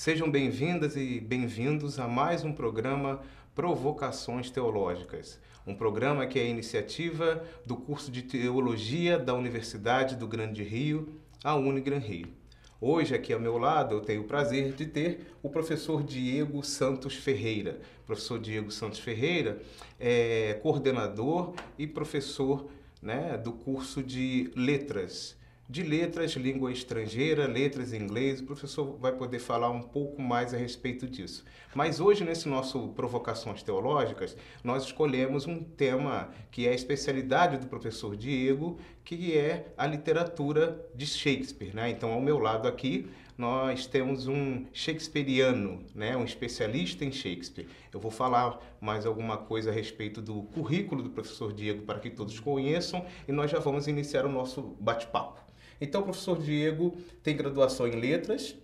Sejam bem-vindas e bem-vindos a mais um programa Provocações Teológicas. Um programa que é iniciativa do curso de Teologia da Universidade do Grande Rio, a Unigran Rio. Hoje, aqui ao meu lado, eu tenho o prazer de ter o professor Diego Santos Ferreira. O professor Diego Santos Ferreira é coordenador e professor, do curso de Letras, língua estrangeira, letras em inglês. O professor vai poder falar um pouco mais a respeito disso. Mas hoje, nesse nosso Provocações Teológicas, nós escolhemos um tema que é a especialidade do professor Diego, que é a literatura de Shakespeare, né? Então, ao meu lado aqui, nós temos um shakespeariano, um especialista em Shakespeare. Eu vou falar mais alguma coisa a respeito do currículo do professor Diego para que todos conheçam e nós já vamos iniciar o nosso bate-papo. Então, o professor Diego tem graduação em Letras,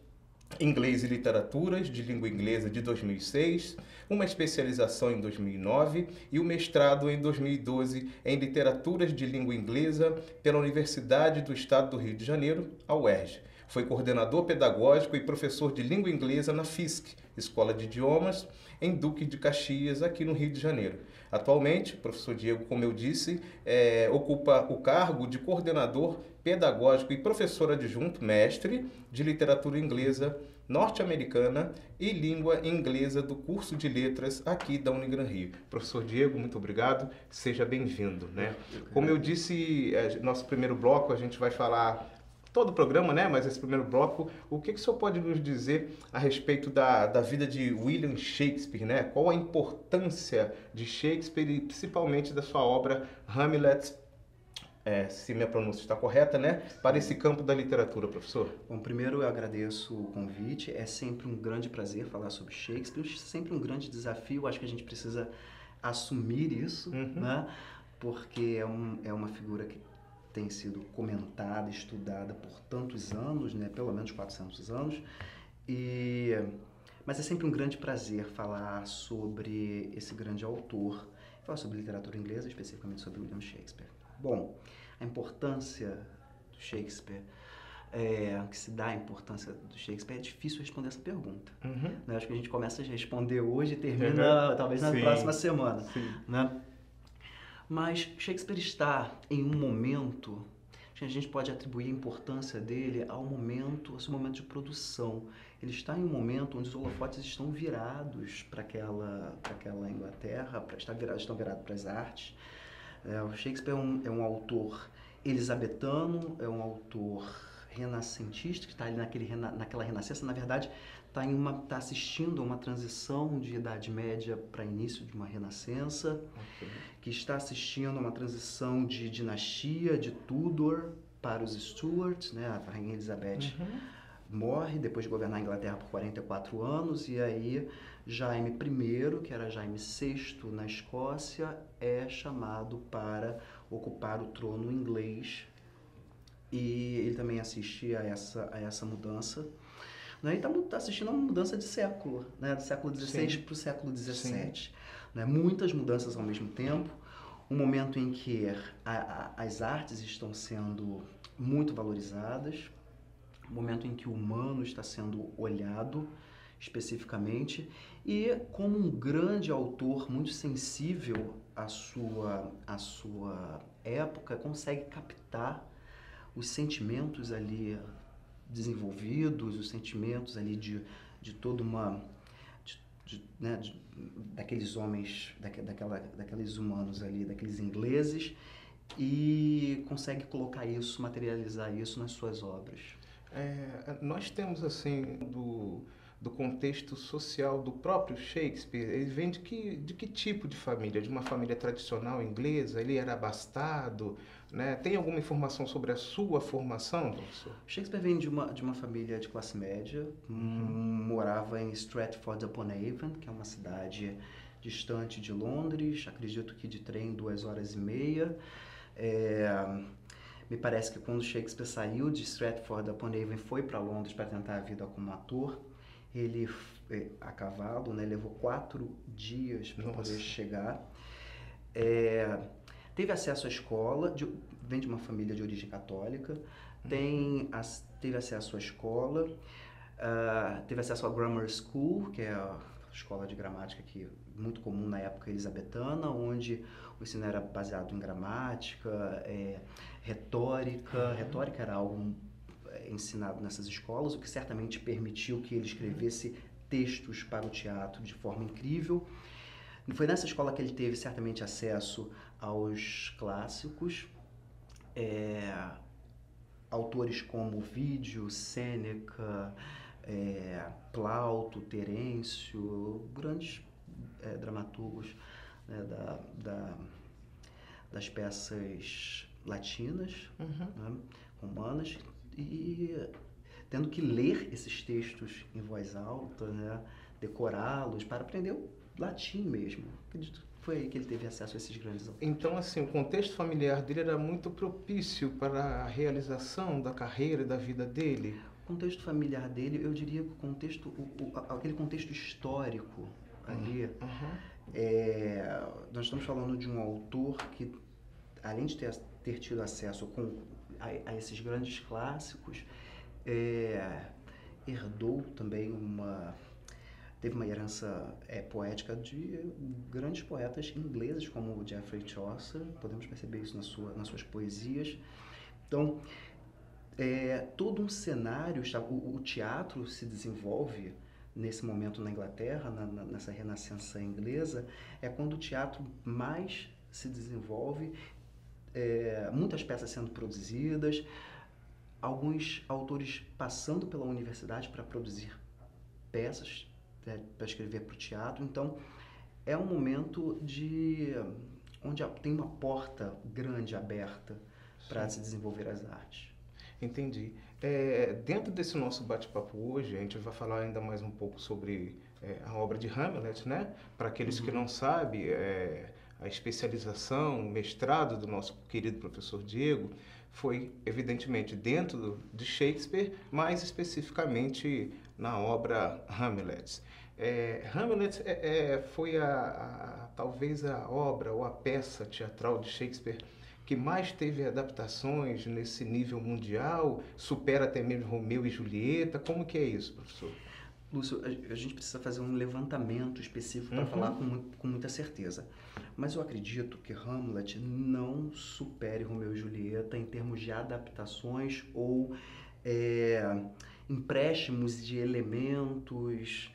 Inglês e Literaturas, de Língua Inglesa de 2006, uma especialização em 2009 e o mestrado em 2012 em Literaturas de Língua Inglesa pela Universidade do Estado do Rio de Janeiro, a UERJ. Foi coordenador pedagógico e professor de língua inglesa na FISC, Escola de Idiomas, em Duque de Caxias, aqui no Rio de Janeiro. Atualmente, o professor Diego, como eu disse, ocupa o cargo de coordenador pedagógico e professor adjunto, mestre de literatura inglesa norte-americana e língua inglesa do curso de letras aqui da Unigran Rio. Professor Diego, muito obrigado, seja bem-vindo, Como eu disse, nosso primeiro bloco a gente vai falar todo o programa, mas esse primeiro bloco, o que o senhor pode nos dizer a respeito da vida de William Shakespeare, Qual a importância de Shakespeare e principalmente da sua obra Hamlet, se minha pronúncia está correta, para esse campo da literatura, professor? Bom, primeiro eu agradeço o convite, é sempre um grande prazer falar sobre Shakespeare, sempre um grande desafio, acho que a gente precisa assumir isso, porque é uma figura que tem sido comentada, estudada por tantos anos, pelo menos 400 anos, mas é sempre um grande prazer falar sobre esse grande autor, falar sobre literatura inglesa, especificamente sobre William Shakespeare. Bom, a importância do Shakespeare, que se dá a importância do Shakespeare, é difícil responder essa pergunta. Acho que a gente começa a responder hoje e termina talvez na próxima semana. Mas Shakespeare está em um momento, a gente pode atribuir a importância dele ao momento de produção. Ele está em um momento onde os holofotes estão virados para aquela Inglaterra, estão virados para as artes. O Shakespeare é um autor elisabetano, é um autor renascentista, que está ali naquela renascença, na verdade, está assistindo a uma transição de Idade Média para início de uma renascença, que está assistindo a uma transição de dinastia, de Tudor para os Stuarts, A Rainha Elizabeth morre depois de governar a Inglaterra por 44 anos, e aí Jaime I, que era Jaime VI na Escócia, é chamado para ocupar o trono inglês, e ele também assiste a essa mudança. E está assistindo a uma mudança de século, do século XVI para o século XVII. Muitas mudanças ao mesmo tempo, um momento em que as artes estão sendo muito valorizadas, um momento em que o humano está sendo olhado especificamente, e como um grande autor muito sensível à sua época, consegue captar os sentimentos ali desenvolvidos, os sentimentos ali de toda uma... daqueles homens, daqueles humanos ali, daqueles ingleses, e consegue colocar isso, materializar isso nas suas obras. Nós temos, assim, do contexto social do próprio Shakespeare, ele vem de que tipo de família? De uma família tradicional inglesa? Ele era abastado? Tem alguma informação sobre a sua formação, professor? Shakespeare vem de uma família de classe média, morava em Stratford-upon-Avon, que é uma cidade distante de Londres, acredito que de trem 2 horas e meia. Me parece que quando Shakespeare saiu de Stratford-upon-Avon e foi para Londres para tentar a vida como ator, ele, a cavalo, levou 4 dias para poder chegar. Teve acesso à escola, vem de uma família de origem católica, teve acesso à escola, Teve acesso à Grammar School, que é a escola de gramática que muito comum na época elizabetana, onde o ensino era baseado em gramática, retórica. Retórica era algo ensinado nessas escolas, o que certamente permitiu que ele escrevesse textos para o teatro de forma incrível. Foi nessa escola que ele teve certamente acesso aos clássicos, autores como Ovídio, Sêneca, Plauto, Terêncio, grandes dramaturgos, né, das peças latinas, né, romanas, e tendo que ler esses textos em voz alta, né, decorá-los para aprender o latim mesmo. Acredito que foi aí que ele teve acesso a esses grandes autores. Então, assim, o contexto familiar dele era muito propício para a realização da carreira e da vida dele? O contexto familiar dele, eu diria que o contexto, aquele contexto histórico ali, nós estamos falando de um autor que, além de ter tido acesso a esses grandes clássicos, herdou também teve uma herança poética de grandes poetas ingleses, como o Geoffrey Chaucer. Podemos perceber isso nas suas poesias. Então, todo um cenário, o teatro se desenvolve nesse momento na Inglaterra, nessa renascença inglesa, é quando o teatro mais se desenvolve, muitas peças sendo produzidas, alguns autores passando pela universidade para produzir peças, para escrever para o teatro. Então, é um momento onde tem uma porta grande aberta para se desenvolver as artes. Entendi. Dentro desse nosso bate-papo hoje, a gente vai falar ainda mais um pouco sobre a obra de Hamlet, né? Para aqueles que não sabem, a especialização, o mestrado do nosso querido professor Diego foi, evidentemente, dentro de Shakespeare, mais especificamente na obra Hamlet. Hamlet foi talvez a obra ou a peça teatral de Shakespeare que mais teve adaptações nesse nível mundial, supera até mesmo Romeu e Julieta. Como que é isso, professor? Lúcio, a gente precisa fazer um levantamento específico para falar com muita certeza. Mas eu acredito que Hamlet não supere Romeu e Julieta em termos de adaptações ou empréstimos de elementos.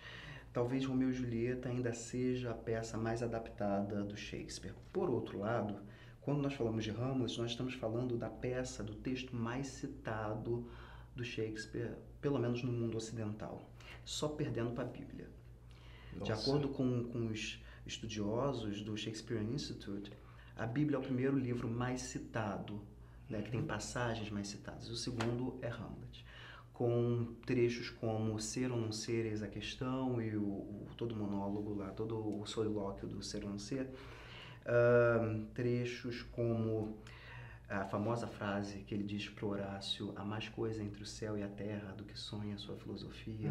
Talvez Romeu e Julieta ainda seja a peça mais adaptada do Shakespeare. Por outro lado, quando nós falamos de Hamlet, nós estamos falando da peça, do texto mais citado do Shakespeare, pelo menos no mundo ocidental, só perdendo para a Bíblia. Nossa. De acordo com os estudiosos do Shakespeare Institute, a Bíblia é o primeiro livro mais citado, né, que tem passagens mais citadas. O segundo é Hamlet, com trechos como Ser ou Não Ser, Eis a Questão, e todo o monólogo lá, todo o solilóquio do Ser ou Não Ser. Trechos como a famosa frase que ele diz para Horácio: há mais coisa entre o céu e a terra do que sonha a sua filosofia,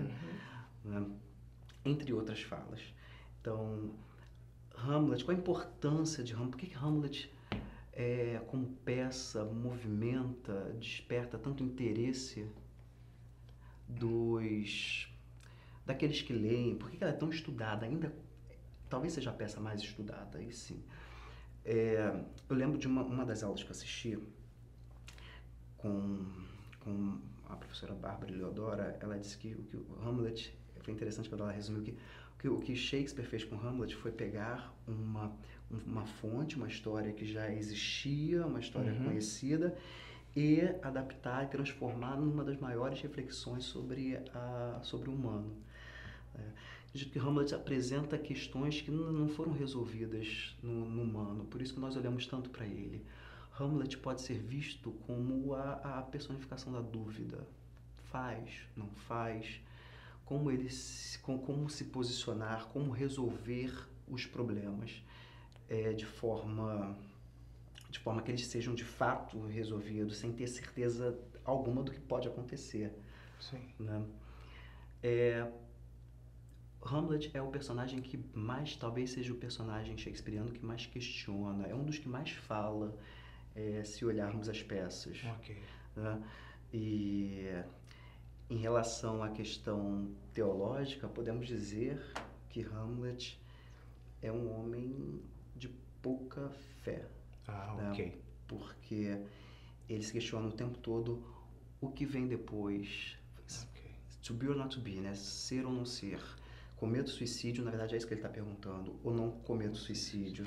né? Entre outras falas. Então, Hamlet, qual a importância de Hamlet? Por que Hamlet, como peça, movimenta, desperta tanto interesse daqueles que leem? Por que ela é tão estudada? Ainda talvez seja a peça mais estudada, aí sim. Eu lembro de uma das aulas que eu assisti com a professora Bárbara Eleodora. Ela disse que o Hamlet, foi interessante quando ela resumiu que o que Shakespeare fez com Hamlet foi pegar uma fonte, uma história que já existia, uma história conhecida, e adaptar e transformar numa das maiores reflexões sobre o humano. Acredito que Hamlet apresenta questões que não foram resolvidas no humano, por isso que nós olhamos tanto para ele. Hamlet pode ser visto como a personificação da dúvida. Faz, não faz, como se posicionar, como resolver os problemas de forma que eles sejam de fato resolvidos, sem ter certeza alguma do que pode acontecer. Sim. Né? Hamlet é o personagem que mais, talvez seja o personagem shakespeariano que mais questiona, é um dos que mais fala, se olharmos as peças. Ok. Né? E Em relação à questão teológica, podemos dizer que Hamlet é um homem de pouca fé, né? Ok. Porque ele se questiona o tempo todo o que vem depois, Ok. to be or not to be, né? Ser ou não ser. Cometo suicídio, na verdade é isso que ele está perguntando, ou não cometo suicídio.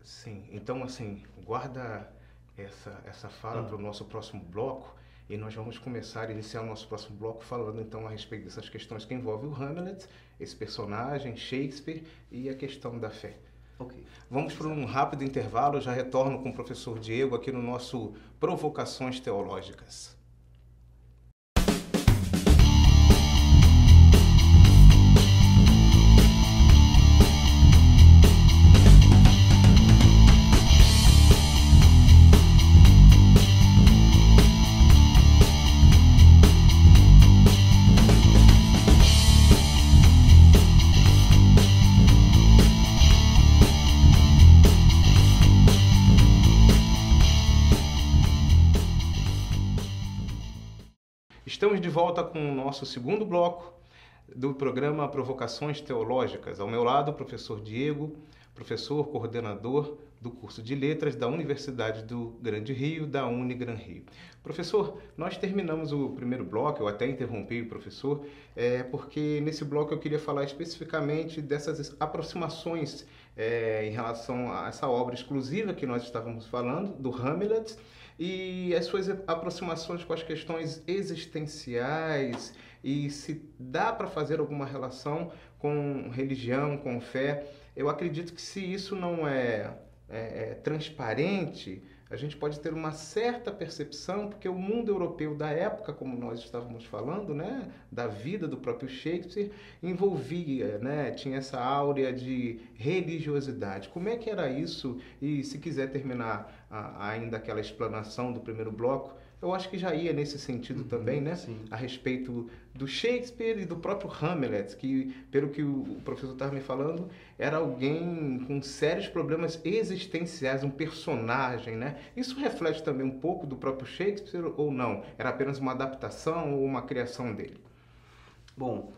Sim, então assim, guarda essa fala para o nosso próximo bloco e nós vamos começar a iniciar o nosso próximo bloco falando então a respeito dessas questões que envolvem o Hamlet, esse personagem, Shakespeare e a questão da fé. Ok. Vamos para um rápido intervalo, eu já retorno com o professor Diego aqui no nosso Provocações Teológicas. Estamos de volta com o nosso segundo bloco do programa Provocações Teológicas. Ao meu lado, o professor Diego, professor coordenador do curso de Letras da Universidade do Grande Rio, da Unigran Rio. Professor, nós terminamos o primeiro bloco, eu até interrompi o professor, porque nesse bloco eu queria falar especificamente dessas aproximações em relação a essa obra exclusiva que nós estávamos falando, do Hamlet, e as suas aproximações com as questões existenciais e se dá para fazer alguma relação com religião, com fé. Eu acredito que se isso não é transparente, a gente pode ter uma certa percepção, porque o mundo europeu da época, como nós estávamos falando, né, da vida do próprio Shakespeare, envolvia, né, tinha essa áurea de religiosidade. Como é que era isso? E se quiser terminar ainda aquela explanação do primeiro bloco, eu acho que já ia nesse sentido também, né? Sim. A respeito do Shakespeare e do próprio Hamlet, que, pelo que o professor estava me falando, era alguém com sérios problemas existenciais, um personagem, né? Isso reflete também um pouco do próprio Shakespeare ou não? Era apenas uma adaptação ou uma criação dele? Bom,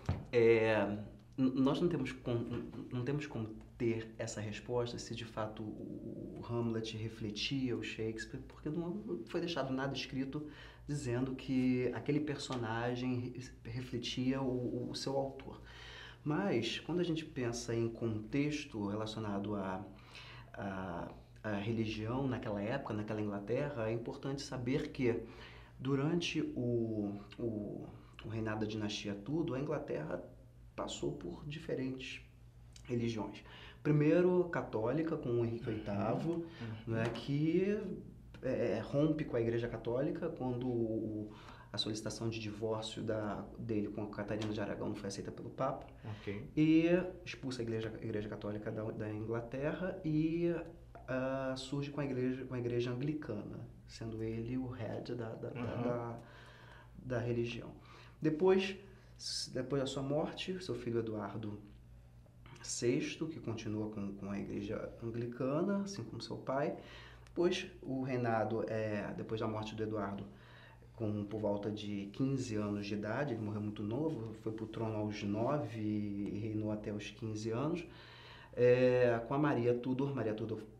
nós não temos como ter essa resposta se de fato o Hamlet refletia o Shakespeare, porque não foi deixado nada escrito dizendo que aquele personagem refletia o seu autor. Mas, quando a gente pensa em contexto relacionado à religião naquela época, naquela Inglaterra, é importante saber que durante o reinado da dinastia Tudor, a Inglaterra passou por diferentes religiões. Primeiro, católica, com o Henrique VIII, né, que rompe com a Igreja Católica quando a solicitação de divórcio dele com a Catarina de Aragão não foi aceita pelo Papa. Ok. E expulsa a Igreja Católica da Inglaterra e surge com a igreja anglicana, sendo ele o head da religião. Depois da sua morte, seu filho Eduardo VI, que continua com a igreja anglicana, assim como seu pai. Depois o reinado, depois da morte do Eduardo, por volta de 15 anos de idade, ele morreu muito novo, foi para o trono aos 9 e reinou até os 15 anos. Com a Maria Tudor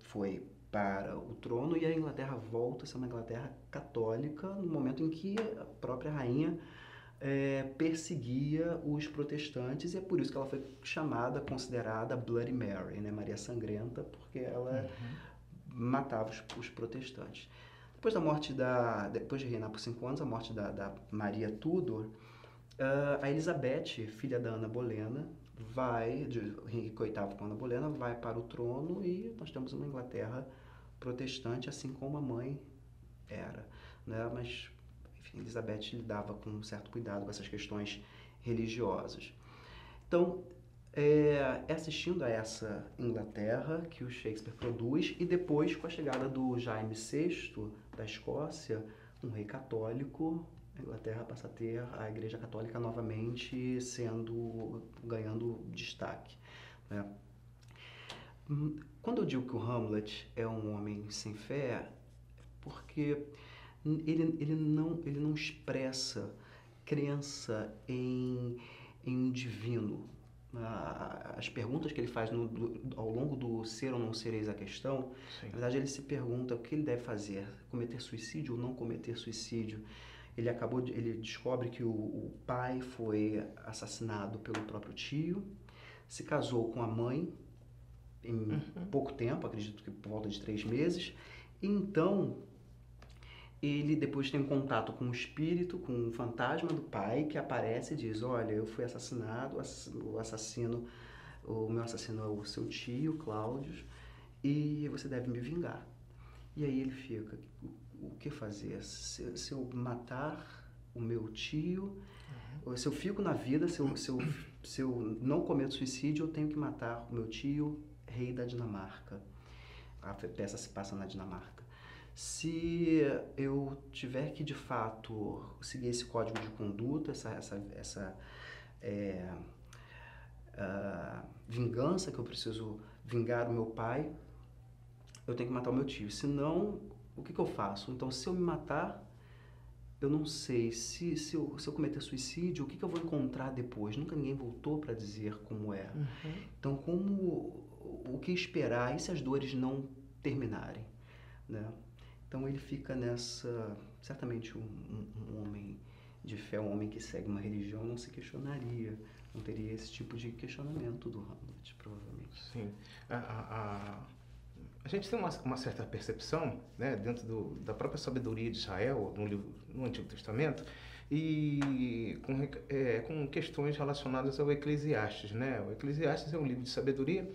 foi para o trono e a Inglaterra volta a ser uma Inglaterra católica no momento em que a própria rainha perseguia os protestantes, e é por isso que ela foi considerada Bloody Mary, né? Maria Sangrenta, porque ela matava os protestantes. Depois de reinar por 5 anos, a morte da Maria Tudor, a Elizabeth, filha da Ana Bolena, Henrique VIII com Ana Bolena, vai para o trono e nós temos uma Inglaterra protestante, assim como a mãe era, né? Mas, enfim, Elizabeth lidava com um certo cuidado com essas questões religiosas. Então, assistindo a essa Inglaterra que o Shakespeare produz, e depois com a chegada do Jaime VI da Escócia, um rei católico, a Inglaterra passa a ter a Igreja Católica novamente ganhando destaque, né? Quando eu digo que o Hamlet é um homem sem fé, porque ele não expressa crença em um divino. As perguntas que ele faz ao longo do ser ou não ser eis a questão, Sim. na verdade ele se pergunta o que ele deve fazer, cometer suicídio ou não cometer suicídio. Ele descobre que o pai foi assassinado pelo próprio tio, se casou com a mãe em pouco tempo, acredito que por volta de 3 meses, e então ele depois tem um contato com o espírito, com o fantasma do pai, que aparece e diz, olha, eu fui assassinado, o meu assassino é o seu tio, Cláudio, e você deve me vingar. E aí ele fica, o que fazer? Se eu matar o meu tio, se eu fico na vida, se eu não cometo suicídio, eu tenho que matar o meu tio, rei da Dinamarca. A peça se passa na Dinamarca. Se eu tiver que, de fato, seguir esse código de conduta, essa vingança, que eu preciso vingar o meu pai, eu tenho que matar o meu tio. Senão, o que eu faço? Então, se eu me matar, eu não sei. Se eu cometer suicídio, o que eu vou encontrar depois? Nunca ninguém voltou para dizer como é. Então, o que esperar? E se as dores não terminarem? Né? Então ele fica nessa... Certamente um homem de fé, um homem que segue uma religião, não se questionaria, não teria esse tipo de questionamento do Hamlet, provavelmente. Sim. A gente tem uma certa percepção, né, dentro da própria sabedoria de Israel, no Antigo Testamento, e com questões relacionadas ao Eclesiastes, né? O Eclesiastes é um livro de sabedoria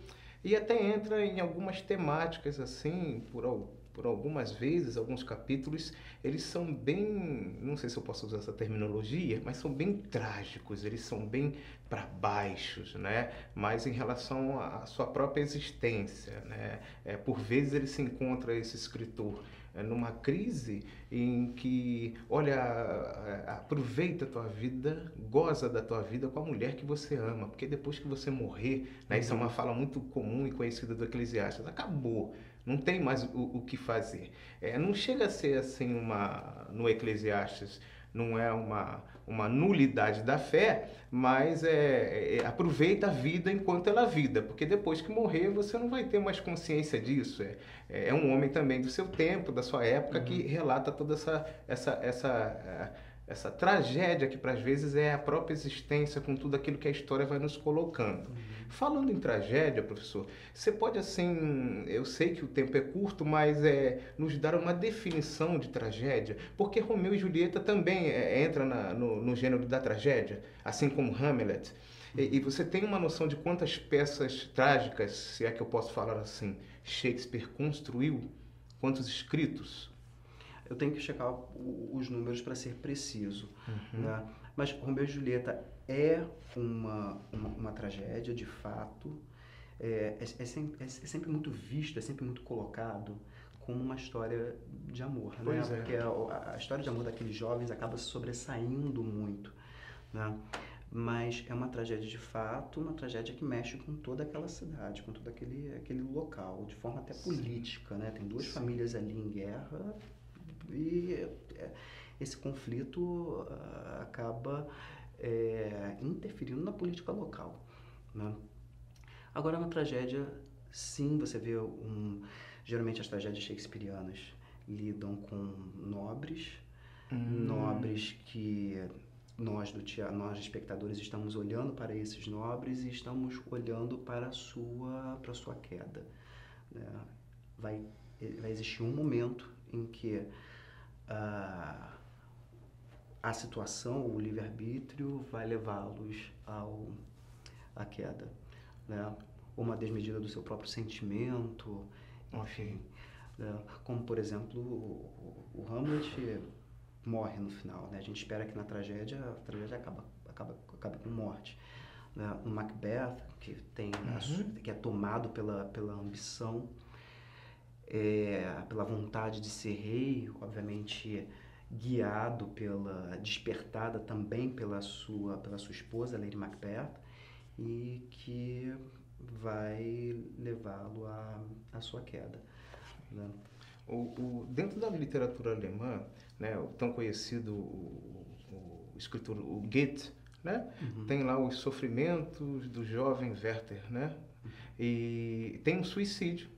e até entra em algumas temáticas assim, por algumas vezes, alguns capítulos, eles são bem, não sei se eu posso usar essa terminologia, mas são bem trágicos, eles são bem para baixos, né? Mas em relação à sua própria existência, né? Por vezes ele se encontra, esse escritor, numa crise em que, olha, aproveita a tua vida, goza da tua vida com a mulher que você ama, porque depois que você morrer, né, isso é uma fala muito comum e conhecida do Eclesiastes, acabou. Não tem mais o que fazer. Não chega a ser assim no Eclesiastes, não é uma nulidade da fé, mas aproveita a vida enquanto ela é vida, porque depois que morrer você não vai ter mais consciência disso. É um homem também do seu tempo, da sua época, que relata toda essa tragédia que, para às vezes, é a própria existência com tudo aquilo que a história vai nos colocando. Falando em tragédia, professor, você pode, assim, eu sei que o tempo é curto, mas nos dar uma definição de tragédia? Porque Romeu e Julieta também entra no gênero da tragédia, assim como Hamlet. E você tem uma noção de quantas peças trágicas, se é que eu posso falar assim, Shakespeare construiu? Quantos escritos? Eu tenho que checar os números para ser preciso, né? Mas Romeu e Julieta é uma tragédia, de fato. É sempre muito visto, é sempre muito colocado como uma história de amor, né? Porque a história de amor daqueles jovens acaba se sobressaindo muito, né? Mas é uma tragédia de fato, uma tragédia que mexe com toda aquela cidade, com todo aquele local, de forma até política, né? Tem duas famílias ali em guerra e esse conflito acaba interferindo na política local, né? Agora, na tragédia, sim, você vê geralmente as tragédias shakespearianas lidam com nobres que nós espectadores estamos olhando para esses nobres e estamos olhando para a sua queda, né? Vai existir um momento em que a situação, o livre-arbítrio vai levá-los à queda, né? Uma desmedida do seu próprio sentimento, enfim. Né? Como, por exemplo, o Hamlet morre no final, né? A gente espera que a tragédia acabe com morte. Né? O Macbeth, que é tomado pela ambição, pela vontade de ser rei, obviamente guiado despertada também pela sua esposa, Lady Macbeth, e que vai levá-lo à sua queda, né? Dentro da literatura alemã, né, o tão conhecido escritor, o Goethe, né? Uhum. Tem lá os sofrimentos do jovem Werther, né? E tem um suicídio,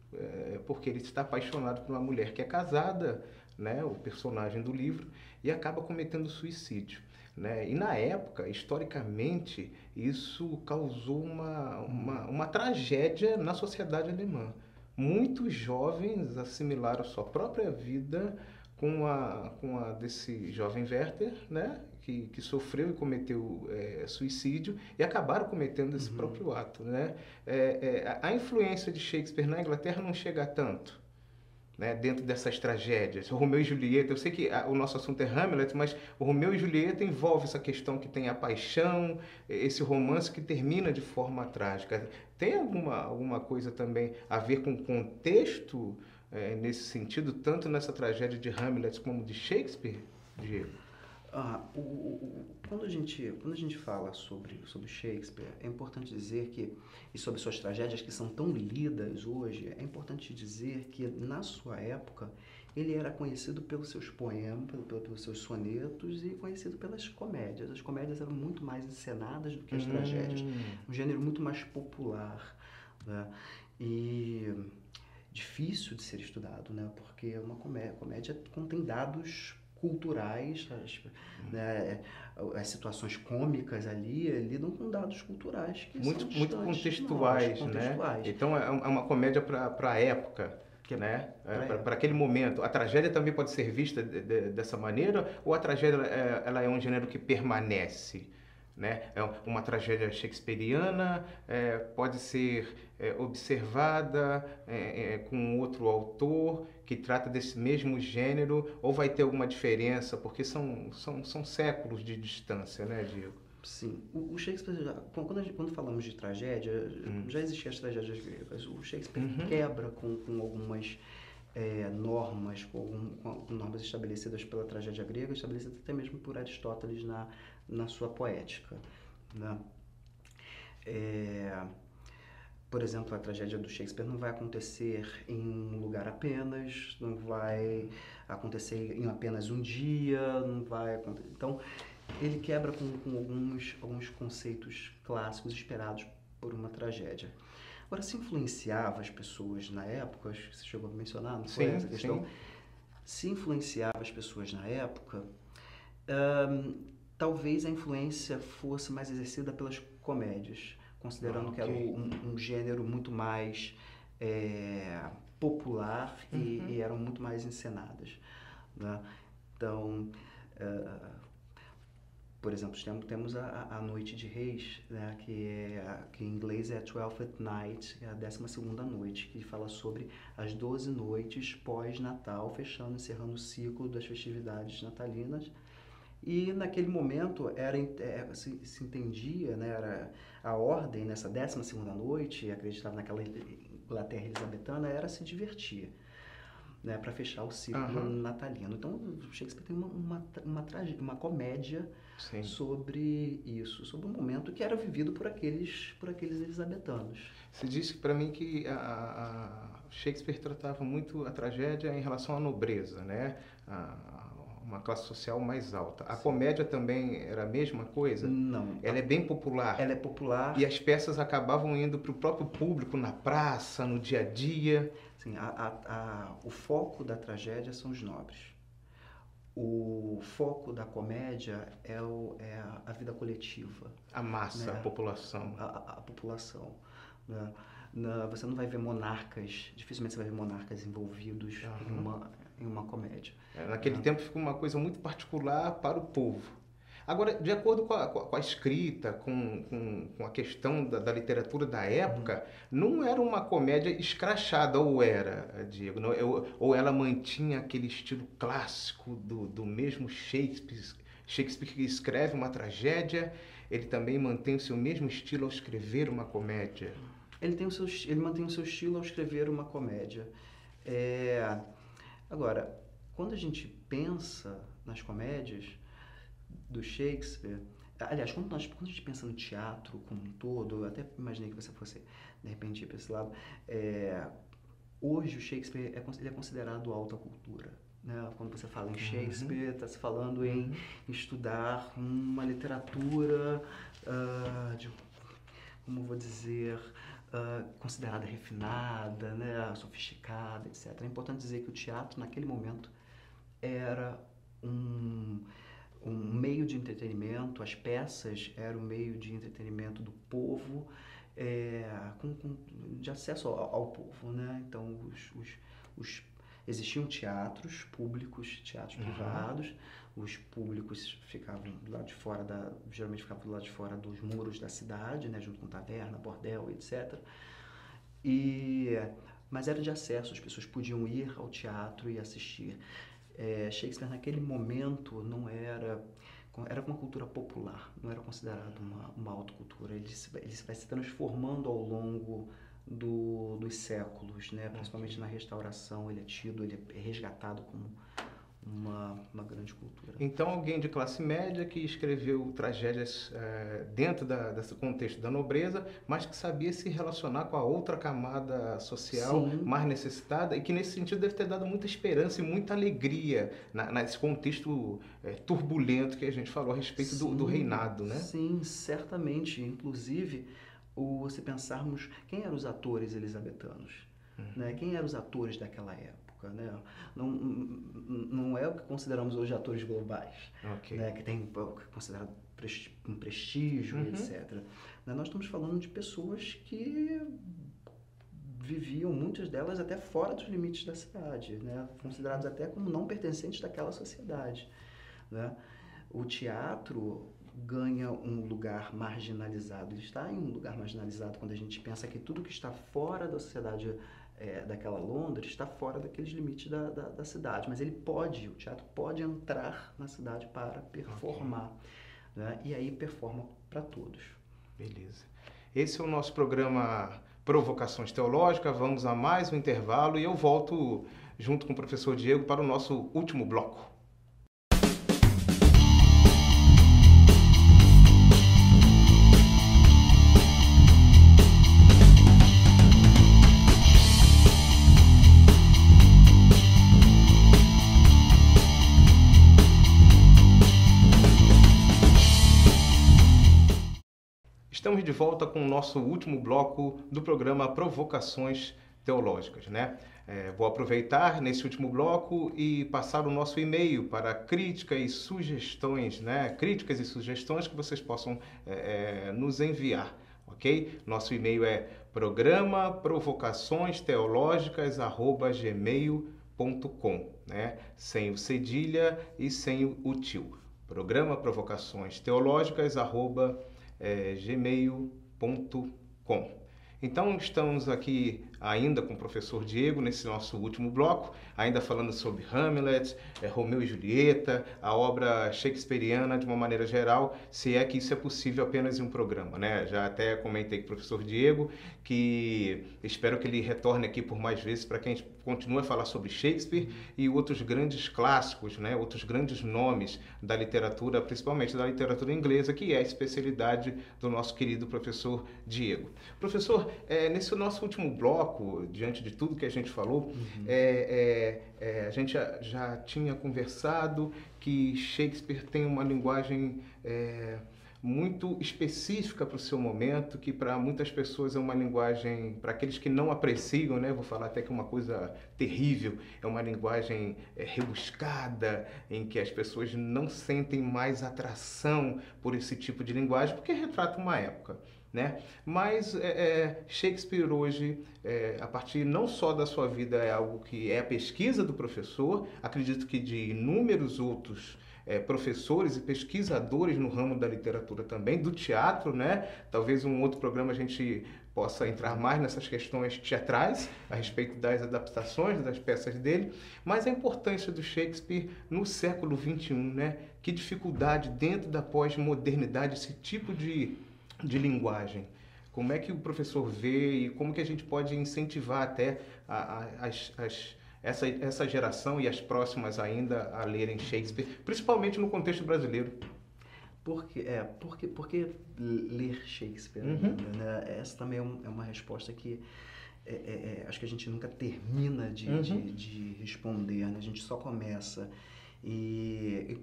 porque ele está apaixonado por uma mulher que é casada, né? O personagem do livro, e acaba cometendo suicídio, né? E na época, historicamente, isso causou uma tragédia na sociedade alemã. Muitos jovens assimilaram sua própria vida com a desse jovem Werther, né? Que sofreu e cometeu suicídio e acabaram cometendo esse próprio ato, né? A influência de Shakespeare na Inglaterra não chega a tanto, né, dentro dessas tragédias. O Romeu e Julieta, eu sei que o nosso assunto é Hamlet, mas o Romeu e Julieta envolve essa questão que tem a paixão, esse romance que termina de forma trágica. Tem alguma coisa também a ver com o contexto nesse sentido, tanto nessa tragédia de Hamlet como de Shakespeare, Diego? Quando a gente fala sobre Shakespeare, é importante dizer que, e sobre suas tragédias que são tão lidas hoje, é importante dizer que na sua época ele era conhecido pelos seus poemas, pelos seus sonetos e conhecido pelas comédias. As comédias eram muito mais encenadas do que as tragédias, um gênero muito mais popular, né? E difícil de ser estudado, né? Porque uma comédia contém dados culturais, né? As situações cômicas ali lidam com dados culturais que Muito, são muito distantes de nós, contextuais, né? contextuais. Então é uma comédia para a época, Que é né? pra Para época. aquele momento. A tragédia também pode ser vista dessa maneira, ou a tragédia ela é um gênero que permanece, né? É uma tragédia shakespeariana, pode ser observada com outro autor que trata desse mesmo gênero, ou vai ter alguma diferença, porque são séculos de distância, né, Diego? Sim, o Shakespeare, quando falamos de tragédia, já existiam as tragédias gregas. O Shakespeare quebra com algumas normas, com normas estabelecidas pela tragédia grega, estabelecidas até mesmo por Aristóteles na sua poética, né? Por exemplo, a tragédia do Shakespeare não vai acontecer em um lugar apenas, não vai acontecer em apenas um dia, não vai acontecer. Então, ele quebra com alguns conceitos clássicos esperados por uma tragédia. Agora, se influenciava as pessoas na época, acho que você chegou a mencionar, não foi essa questão? Sim. Se influenciava as pessoas na época, talvez a influência fosse mais exercida pelas comédias, considerando que era um gênero muito mais popular e eram muito mais encenadas, né? Então, por exemplo, temos a Noite de Reis, né, que em inglês é Twelfth Night, é a 12ª noite, que fala sobre as 12 noites pós-Natal, encerrando o ciclo das festividades natalinas. E naquele momento se entendia, né, era a ordem nessa 12ª noite, acreditava naquela Inglaterra elisabetana, era se divertir, né, para fechar o ciclo natalino. Então, o Shakespeare tem uma comédia sobre isso, sobre um momento que era vivido por aqueles elisabetanos. Você disse para mim que a Shakespeare tratava muito a tragédia em relação à nobreza, né? Uma classe social mais alta. A comédia também era a mesma coisa? Não. Ela é bem popular. Ela é popular. E as peças acabavam indo para o próprio público, na praça, no dia a dia. Sim, o foco da tragédia são os nobres. O foco da comédia é a vida coletiva. A massa, né? a população. A população. Né? Você não vai ver monarcas, dificilmente você vai ver monarcas envolvidos em uma comédia. Naquele tempo ficou uma coisa muito particular para o povo. Agora, de acordo com a escrita, com a questão da literatura da época, não era uma comédia escrachada, ou era, Diego? Não, ou ela mantinha aquele estilo clássico do mesmo Shakespeare. Shakespeare que escreve uma tragédia, ele também mantém o seu mesmo estilo ao escrever uma comédia. Ele mantém o seu estilo ao escrever uma comédia. Agora, quando a gente pensa nas comédias do Shakespeare, aliás, quando a gente pensa no teatro como um todo, eu até imaginei que você fosse, de repente, ir para esse lado, hoje o Shakespeare ele é considerado alta cultura, né? Quando você fala em Shakespeare, está se falando em estudar uma literatura como vou dizer, considerada refinada, né? Sofisticada, etc. É importante dizer que o teatro, naquele momento, era um meio de entretenimento, as peças eram um meio de entretenimento do povo, de acesso ao povo, né? Então, existiam teatros públicos, teatros privados, os públicos ficavam do lado de fora geralmente ficavam do lado de fora dos muros da cidade, né? Junto com taverna, bordel, etc. Mas era de acesso, as pessoas podiam ir ao teatro e assistir. Shakespeare naquele momento não era uma cultura popular, não era considerado uma alta cultura. Ele vai se transformando ao longo dos séculos, né? Principalmente na Restauração, ele é resgatado como uma grande cultura. Então, alguém de classe média que escreveu tragédias dentro desse contexto da nobreza, mas que sabia se relacionar com a outra camada social mais necessitada e que, nesse sentido, deve ter dado muita esperança e muita alegria nesse contexto turbulento que a gente falou a respeito do reinado, né? Sim, certamente. Inclusive, se pensarmos quem eram os atores elisabetanos, né? Quem eram os atores daquela época? Né? Não é o que consideramos hoje atores globais, né? Que tem considerado um prestígio, etc. Nós estamos falando de pessoas que viviam, muitas delas até fora dos limites da cidade, né? Considerados até como não pertencentes daquela sociedade, né? O teatro ganha um lugar marginalizado. Ele está em um lugar marginalizado quando a gente pensa que tudo que está fora da sociedade daquela Londres está fora daqueles limites da cidade. Mas o teatro pode entrar na cidade para performar, né? E aí performa para todos. Beleza. Esse é o nosso programa Provocações Teológicas. Vamos a mais um intervalo e eu volto junto com o professor Diego para o nosso último bloco. Estamos de volta com o nosso último bloco do programa Provocações Teológicas, né? Vou aproveitar nesse último bloco e passar o nosso e-mail para críticas e sugestões, né? Críticas e sugestões que vocês possam nos enviar, ok? Nosso e-mail é programaprovocaçõesteológicas@gmail.com, né? Sem o cedilha e sem o tio. programaprovocaçõesteológicas@gmail.com. Então, estamos aqui ainda com o professor Diego nesse nosso último bloco, ainda falando sobre Hamlet, Romeu e Julieta, a obra shakespeariana de uma maneira geral, se é que isso é possível apenas em um programa, né? Já até comentei com o professor Diego que espero que ele retorne aqui por mais vezes para que a gente continue a falar sobre Shakespeare e outros grandes clássicos, né? Outros grandes nomes da literatura, principalmente da literatura inglesa, que é a especialidade do nosso querido professor Diego. Professor, nesse nosso último bloco, diante de tudo que a gente falou, a gente já tinha conversado que Shakespeare tem uma linguagem muito específica para o seu momento, que para muitas pessoas é uma linguagem, para aqueles que não apreciam, né, vou falar até que é uma coisa terrível, é uma linguagem rebuscada, em que as pessoas não sentem mais atração por esse tipo de linguagem, porque retrata uma época, né? Mas Shakespeare hoje, a partir não só da sua vida, é algo que é a pesquisa do professor, acredito que de inúmeros outros professores e pesquisadores no ramo da literatura também, do teatro, né? Talvez um outro programa a gente possa entrar mais nessas questões teatrais, a respeito das adaptações das peças dele, mas a importância do Shakespeare no século XXI, né? Que dificuldade dentro da pós-modernidade esse tipo de linguagem. Como é que o professor vê e como que a gente pode incentivar até essa geração e as próximas ainda a lerem Shakespeare, principalmente no contexto brasileiro? Por que ler Shakespeare? Né? Essa também é uma resposta que acho que a gente nunca termina de responder, né? A gente só começa. E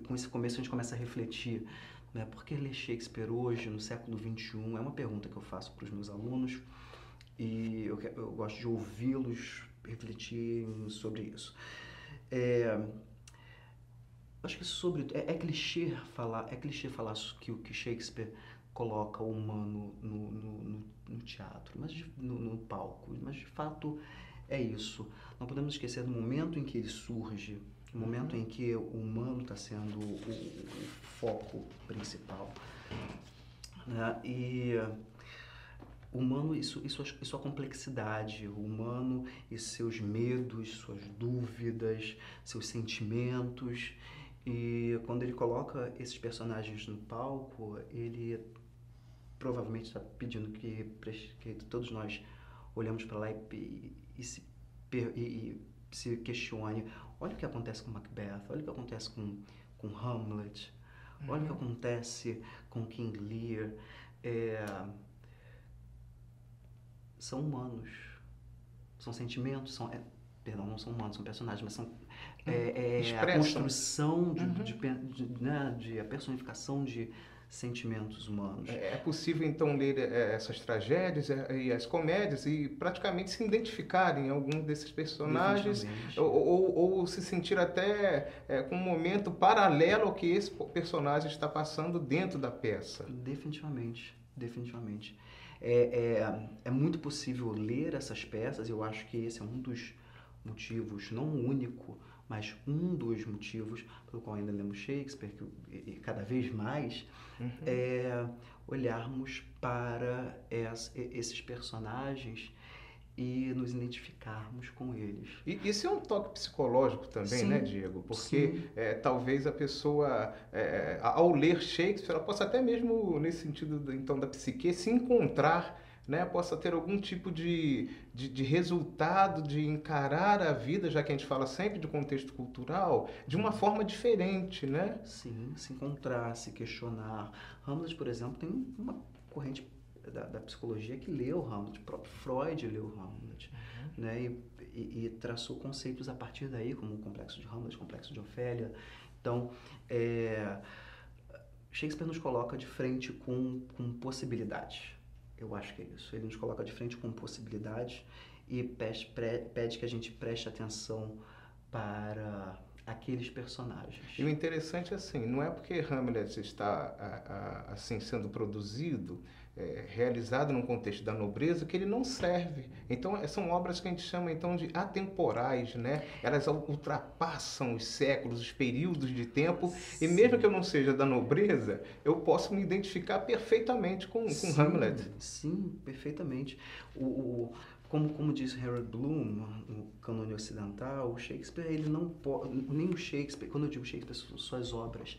com esse começo a gente começa a refletir, né? Por que ler Shakespeare hoje, no século XXI? É uma pergunta que eu faço para os meus alunos e eu gosto de ouvi-los refletir sobre isso. Acho que é clichê falar que Shakespeare coloca o humano no teatro, mas no palco, mas de fato é isso. Não podemos esquecer do momento em que ele surge, o momento em que o humano está sendo o foco principal, né? E o humano e sua complexidade, o humano e seus medos, suas dúvidas, seus sentimentos. E quando ele coloca esses personagens no palco, ele provavelmente está pedindo que todos nós olhamos para lá e se questione. Olha o que acontece com Macbeth, olha o que acontece com Hamlet, olha o que acontece com King Lear. São humanos, são sentimentos, perdão, não são humanos, são personagens, mas são a construção a personificação de sentimentos humanos. É possível, então, ler essas tragédias e as comédias e praticamente se identificar em algum desses personagens ou se sentir até com um momento paralelo ao que esse personagem está passando dentro da peça. Definitivamente, definitivamente. É muito possível ler essas peças, e eu acho que esse é um dos motivos, não o único, mas um dos motivos pelo qual ainda lemos Shakespeare, e cada vez mais, olharmos para esses personagens e nos identificarmos com eles. E isso é um toque psicológico também, né, Diego? Porque talvez a pessoa, ao ler Shakespeare, ela possa até mesmo, nesse sentido então da psique, se encontrar, né, possa ter algum tipo de resultado, de encarar a vida, já que a gente fala sempre de contexto cultural, de uma forma diferente, né? Sim, se encontrar, se questionar. Hamlet, por exemplo, tem uma corrente da psicologia que leu Hamlet, o próprio Freud leu Hamlet, né? E traçou conceitos a partir daí, como o complexo de Hamlet, o complexo de Ofélia. Então, Shakespeare nos coloca de frente com possibilidades. Eu acho que é isso. Ele nos coloca de frente com possibilidades e pede que a gente preste atenção para aqueles personagens. E o interessante é assim, não é porque Hamlet está assim sendo produzido, realizado num contexto da nobreza, que ele não serve. Então são obras que a gente chama então de atemporais, né? Elas ultrapassam os séculos, os períodos de tempo. Sim. E mesmo que eu não seja da nobreza, eu posso me identificar perfeitamente com Hamlet. Sim, perfeitamente. Como diz Harold Bloom, no cânone ocidental, o Shakespeare, ele não pode, nem o Shakespeare, quando eu digo Shakespeare, suas obras,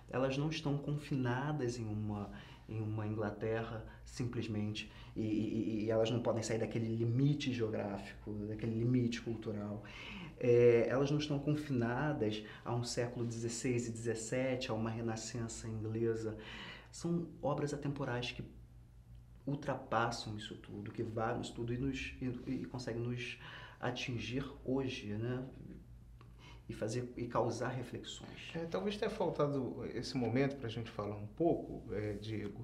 elas não estão confinadas em uma Inglaterra simplesmente, e elas não podem sair daquele limite geográfico, daquele limite cultural. Elas não estão confinadas a um século XVI e XVII, a uma renascença inglesa. São obras atemporais que ultrapassam isso tudo, que vagam isso tudo e conseguem nos atingir hoje, né? E causar reflexões. Talvez tenha faltado esse momento para a gente falar um pouco, Diego.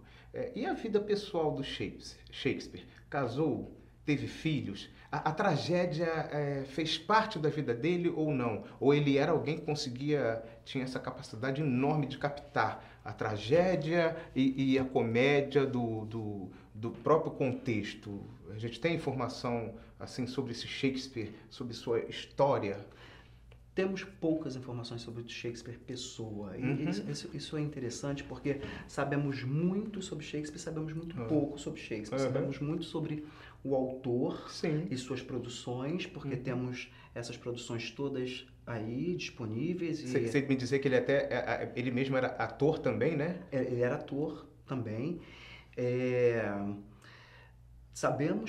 E a vida pessoal do Shakespeare? Casou? Teve filhos? A tragédia fez parte da vida dele ou não? Ou ele era alguém que tinha essa capacidade enorme de captar a tragédia e a comédia do próprio contexto? A gente tem informação assim sobre esse Shakespeare, sobre sua história? Temos poucas informações sobre o Shakespeare pessoa. E isso é interessante porque sabemos muito sobre Shakespeare, sabemos muito pouco sobre Shakespeare. Sabemos muito sobre o autor e suas produções, porque temos essas produções todas aí disponíveis. Você me dizer que ele mesmo era ator também, né? Ele era ator também.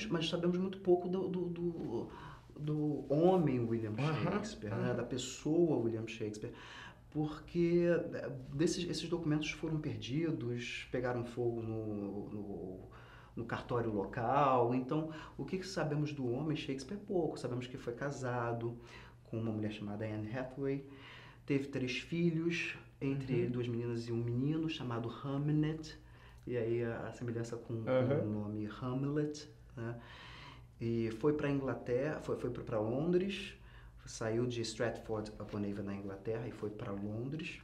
Mas sabemos muito pouco do homem William Shakespeare, né? Da pessoa William Shakespeare, porque esses documentos foram perdidos, pegaram fogo no cartório local. Então, o que sabemos do homem Shakespeare? Pouco. Sabemos que foi casado com uma mulher chamada Anne Hathaway, teve 3 filhos, entre 2 meninas e um menino, chamado Hamnet, e aí a semelhança com o nome Hamlet, né? E foi para a Inglaterra, foi para Londres, saiu de Stratford-upon-Avon na Inglaterra e foi para Londres.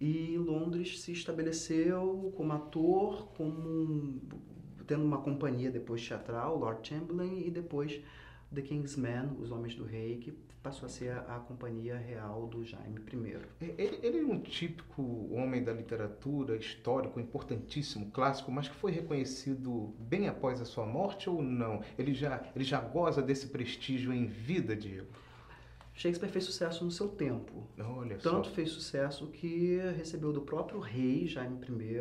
E Londres se estabeleceu como ator, tendo uma companhia depois teatral, Lord Chamberlain, e depois The King's Men, Os Homens do Rei, que passou a ser a companhia real do Jaime I. Ele é um típico homem da literatura, histórico, importantíssimo, clássico, mas que foi reconhecido bem após a sua morte ou não? Ele já goza desse prestígio em vida, Diego? Shakespeare fez sucesso no seu tempo. Olha Tanto só. fez sucesso que recebeu do próprio rei, Jaime I,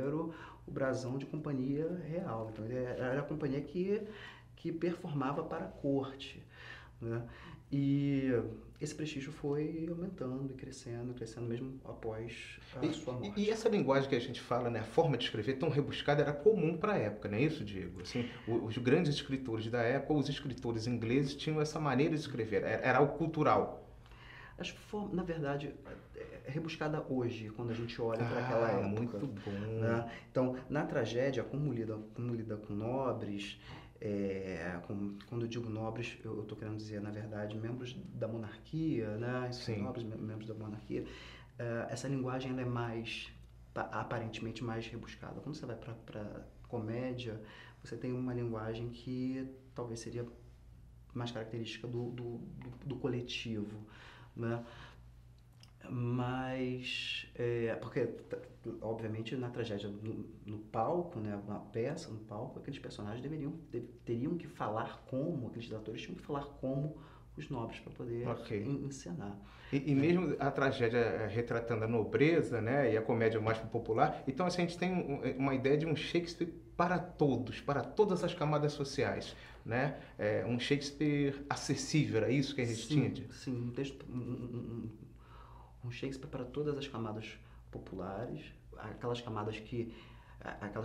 o brasão de companhia real. Então, ele era a companhia que performava para a corte, né? E esse prestígio foi aumentando e crescendo mesmo após a sua morte. E essa linguagem que a gente fala, né, a forma de escrever tão rebuscada, era comum para a época, não é isso, Diego? Assim, os grandes escritores da época, os escritores ingleses, tinham essa maneira de escrever, era algo cultural. Acho que foi, na verdade, é rebuscada hoje, quando a gente olha para aquela época. Muito bom. Né? Então, na tragédia, como lida com nobres, quando eu digo nobres, eu estou querendo dizer, na verdade, membros da monarquia, né? Sim. Nobres, membros da monarquia. Essa linguagem ela é aparentemente mais rebuscada. Quando você vai para comédia, você tem uma linguagem que talvez seria mais característica do coletivo, né? Mas, porque, obviamente, na tragédia, no palco, né, uma peça no palco, aqueles personagens teriam que falar como, aqueles atores tinham que falar como os nobres para poder encenar. E mesmo a tragédia retratando a nobreza, né, e a comédia mais popular, então assim, a gente tem uma ideia de um Shakespeare para todos, para todas as camadas sociais, né? Um Shakespeare acessível, era isso que a gente tinha? Sim, um Shakespeare para todas as camadas populares, aquelas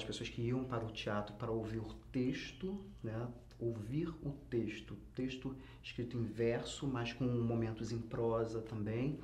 pessoas que iam para o teatro para ouvir o texto, né? Ouvir o texto escrito em verso, mas com momentos em prosa também,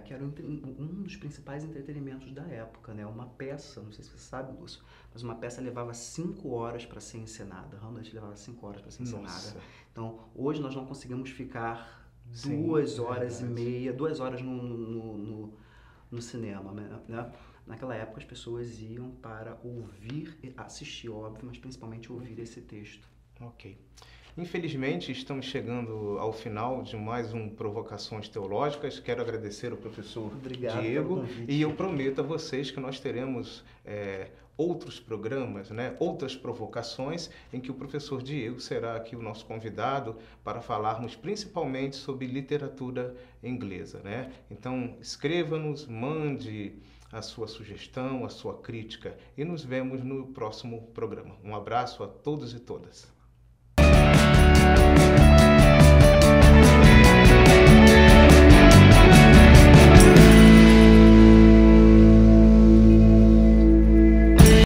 que era um dos principais entretenimentos da época, né? Uma peça, não sei se você sabe, Lúcio, mas uma peça levava 5 horas para ser encenada. Hamlet levava 5 horas para ser encenada. Nossa. Então, hoje nós não conseguimos ficar 2 horas e meia, 2 horas no cinema, né? Naquela época as pessoas iam para ouvir, assistir, óbvio, mas principalmente ouvir esse texto. Ok. Infelizmente, estamos chegando ao final de mais um Provocações Teológicas. Quero agradecer ao professor Diego e eu prometo a vocês que nós teremos outros programas, né, outras provocações em que o professor Diego será aqui o nosso convidado para falarmos principalmente sobre literatura inglesa, né? Então, escreva-nos, mande a sua sugestão, a sua crítica e nos vemos no próximo programa. Um abraço a todos e todas.